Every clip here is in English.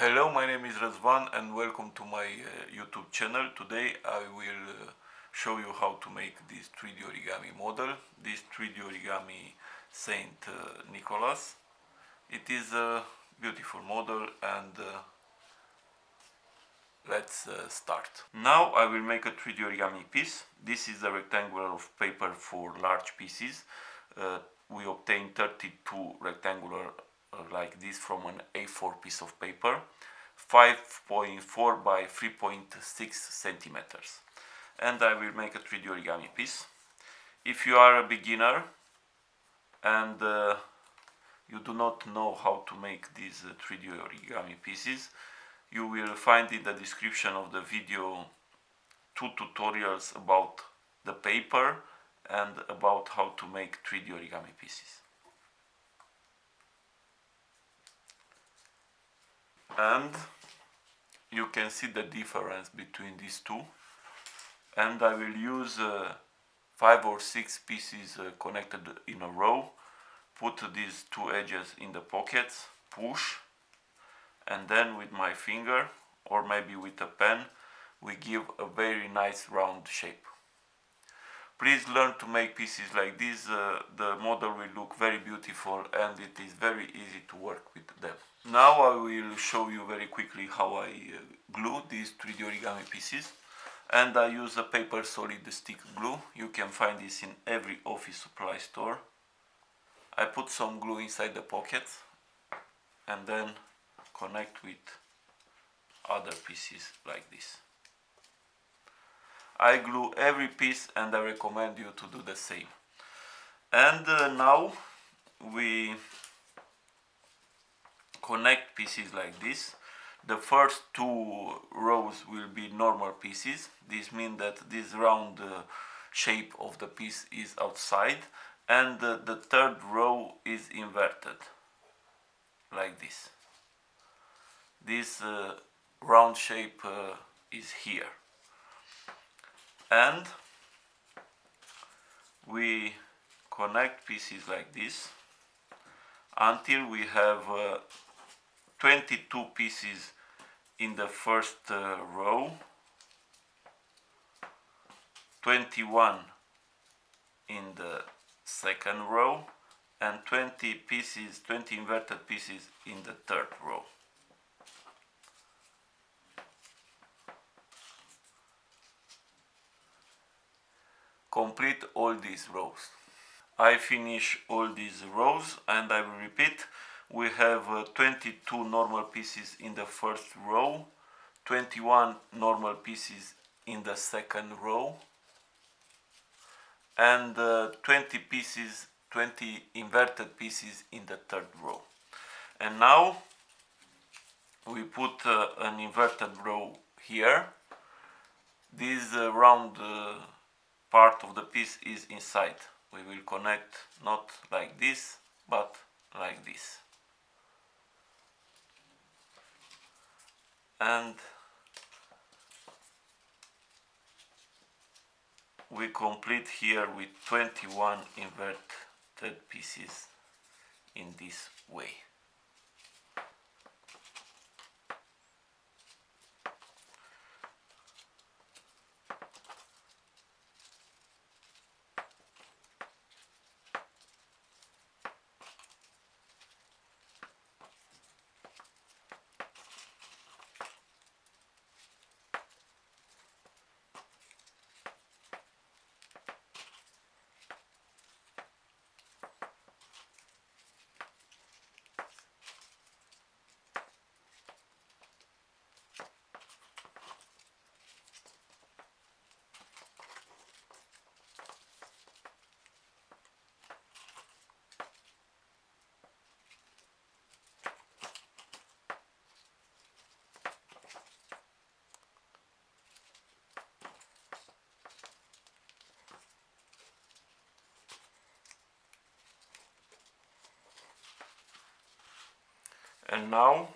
Hello, my name is Razvan and welcome to my YouTube channel. Today I will show you how to make this 3D origami model, this 3D origami Saint Nicholas. It is a beautiful model and let's start. Now I will make a 3D origami piece. This is a rectangular of paper for large pieces. We obtained 32 rectangular like this from an A4 piece of paper, 5.4 by 3.6 centimeters. And I will make a 3D origami piece. If you are a beginner and you do not know how to make these 3D origami pieces, you will find in the description of the video two tutorials about the paper and about how to make 3D origami pieces. And you can see the difference between these two, and I will use 5 or 6 pieces connected in a row, put these two edges in the pockets, push, and then with my finger or maybe with a pen we give a very nice round shape. Please learn to make pieces like this. The model will look very beautiful and it is very easy to work with them. Now I will show you very quickly how I glue these 3D origami pieces, and I use a paper solid stick glue. You can find this in every office supply store. I put some glue inside the pockets and then connect with other pieces like this. I glue every piece and I recommend you to do the same. And now we connect pieces like this. The first two rows will be normal pieces. This means that this round shape of the piece is outside, and the third row is inverted like this. This round shape is here, and we connect pieces like this until we have 22 pieces in the first row, 21 in the second row, and 20 inverted pieces in the third row. Complete all these rows. I finish all these rows and I will repeat. We have 22 normal pieces in the first row, 21 normal pieces in the second row, and 20 inverted pieces in the third row. And now we put an inverted row here. This round part of the piece is inside. We will connect not like this, but like this. And we complete here with 21 inverted pieces in this way. And now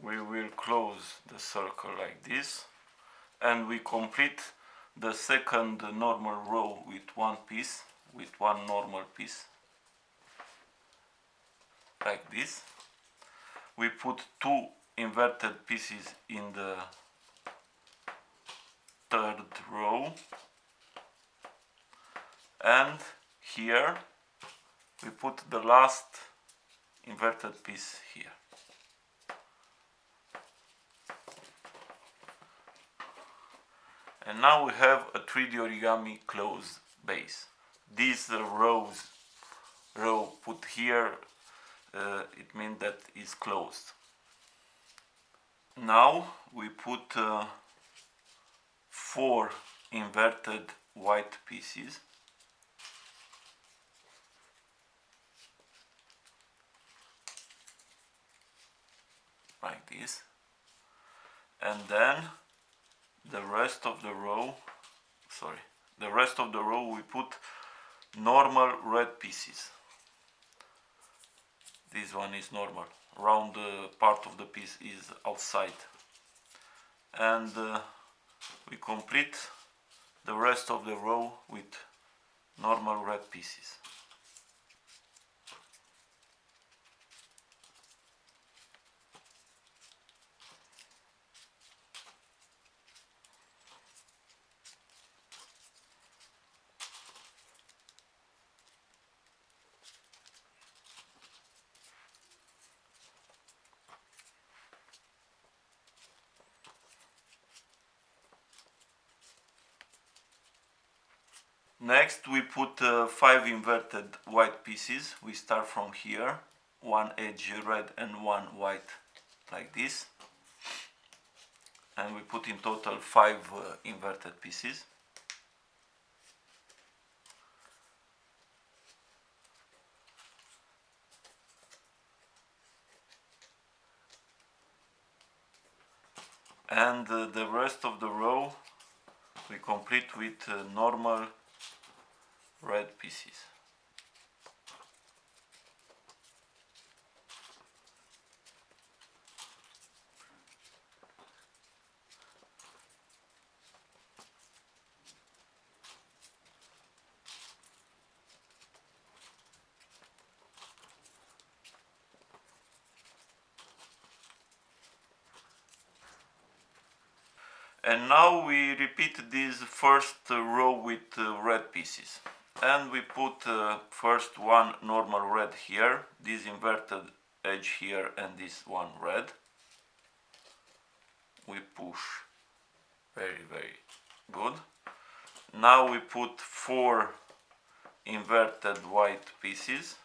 we will close the circle like this, and we complete the second normal row with one piece, with one normal piece like this. We put two inverted pieces in the third row, and here we put the last inverted piece here. And now we have a 3D origami closed base. These row put here, it means that is closed. Now we put 4 inverted white pieces, like this, and then the rest of the row we put normal red pieces. This one is normal, round part of the piece is outside, and we complete the rest of the row with normal red pieces. Next we put 5 inverted white pieces. We start from here, one edge red and one white, like this, and we put in total 5 inverted pieces. And the rest of the row we complete with normal red pieces. And now we repeat this first row with red pieces, and we put first one normal red here, this inverted edge here, and this one red. We push very good. Now we put 4 inverted white pieces,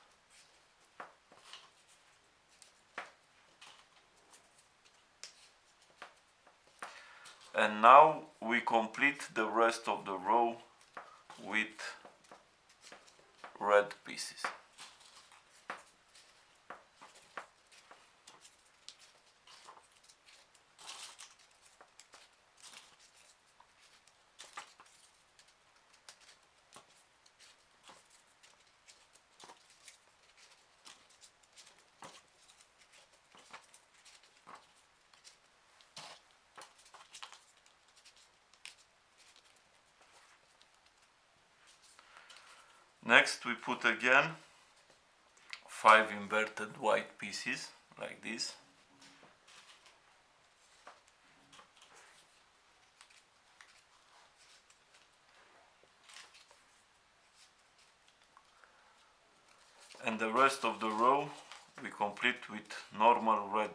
and now we complete the rest of the row with red pieces. Next we put again 5 inverted white pieces, like this. And the rest of the row we complete with normal red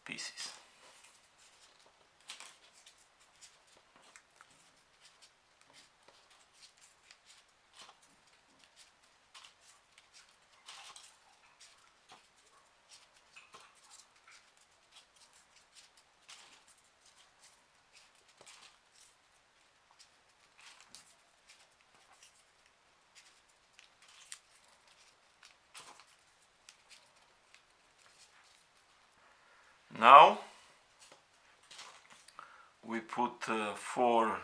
pieces. Now we put 4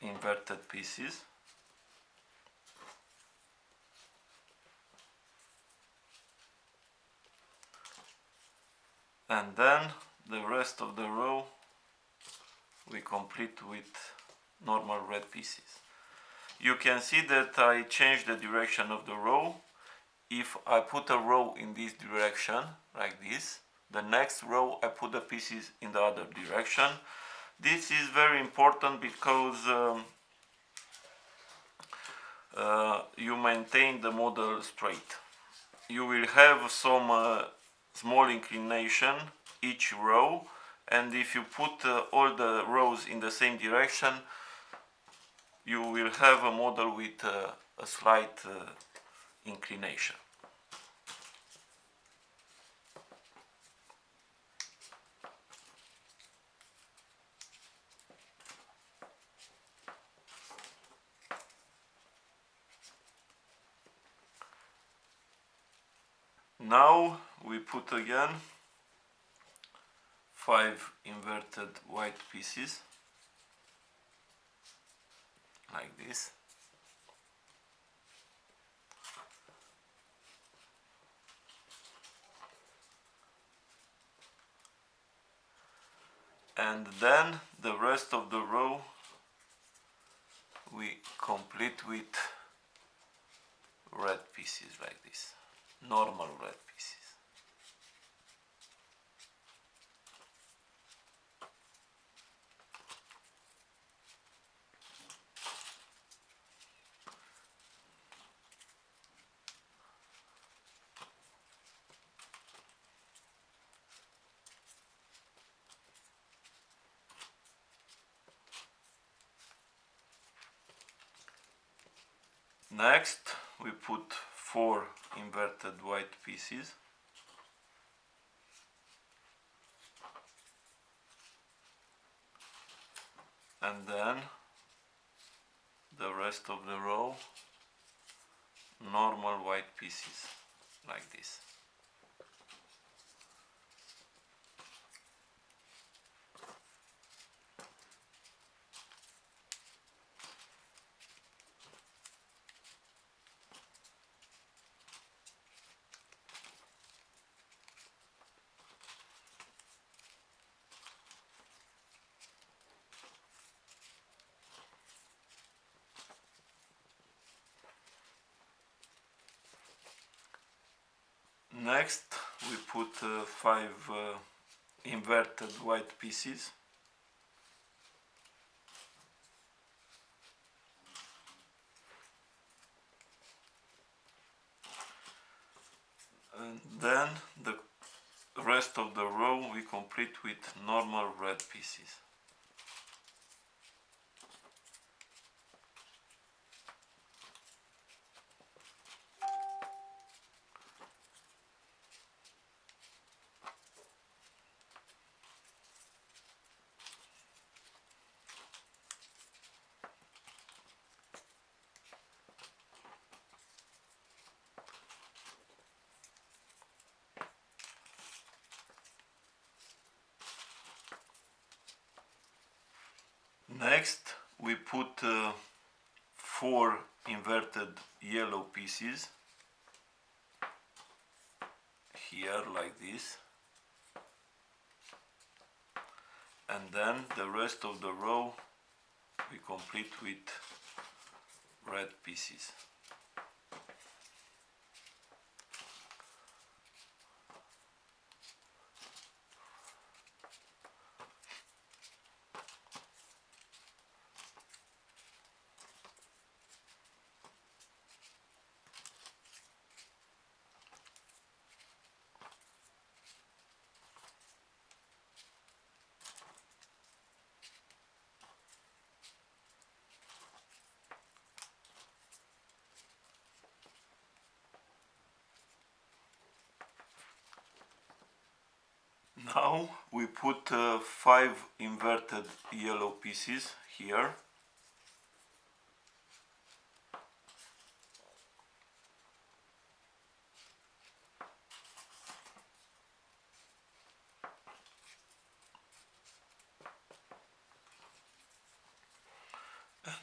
inverted pieces, and then the rest of the row we complete with normal red pieces. You can see that I changed the direction of the row. If I put a row in this direction, like this, the next row I put the pieces in the other direction. This is very important because you maintain the model straight. You will have some small inclination each row, and if you put all the rows in the same direction, you will have a model with a slight inclination. Now we put again 5 inverted white pieces like this. And then the rest of the row we complete with red pieces like this, normal red pieces. Next we put 4 inverted white pieces. And then the rest of the row normal white pieces like this. Next we put 5 inverted white pieces. And then the rest of the row we complete with normal red pieces. Next we put 4 inverted yellow pieces here like this, and then the rest of the row we complete with red pieces. Now we put 5 inverted yellow pieces here.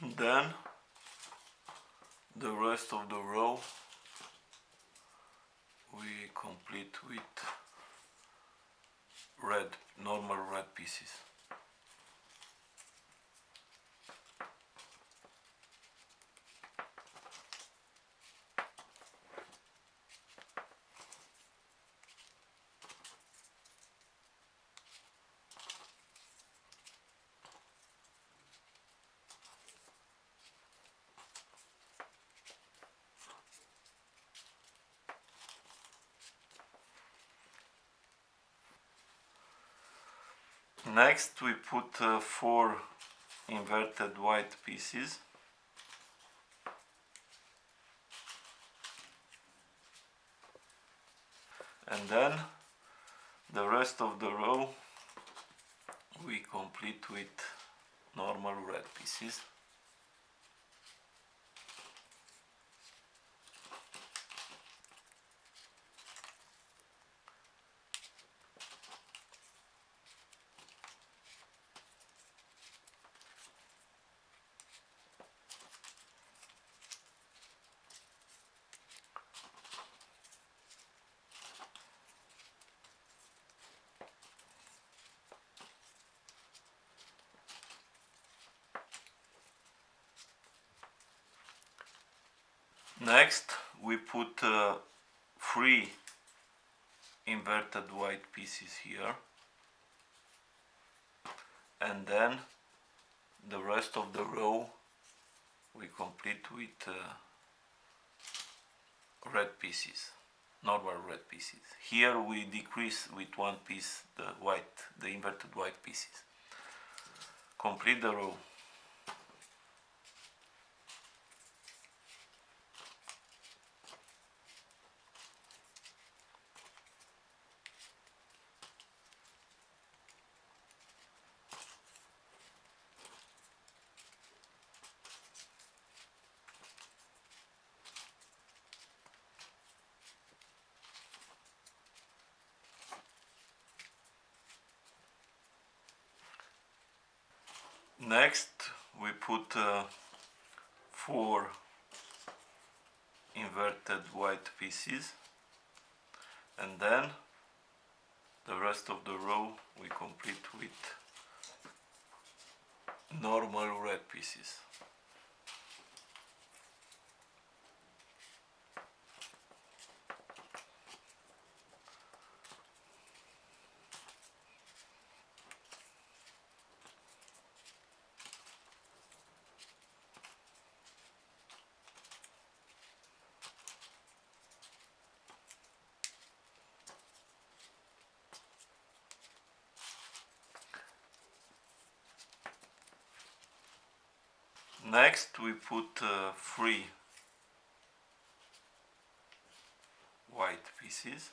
And then the rest of the row we complete with red, normal red pieces. Next we put 4 inverted white pieces, and then the rest of the row we complete with normal red pieces. Next we put 3 inverted white pieces here, and then the rest of the row we complete with red pieces, normal red pieces. Here we decrease with 1 piece the inverted white pieces. Complete the row. Next we put 4 inverted white pieces, and then the rest of the row we complete with normal red pieces. Next we put 3 white pieces,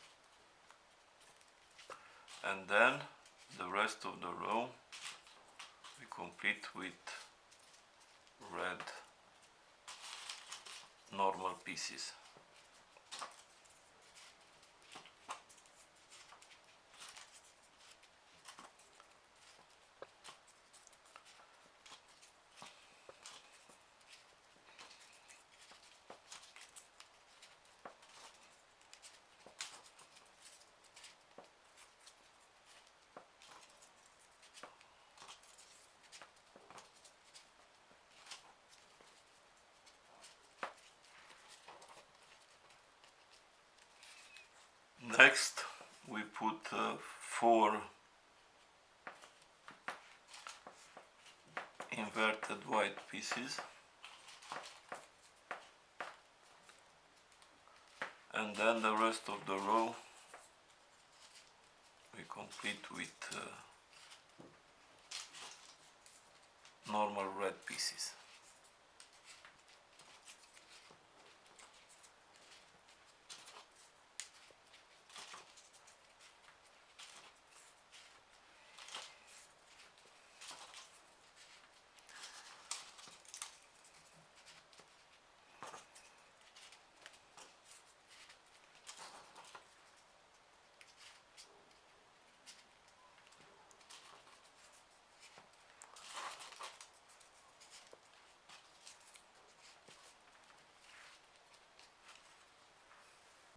and then the rest of the row we complete with red normal pieces. Next we put 4 inverted white pieces, and then the rest of the row we complete with normal red pieces.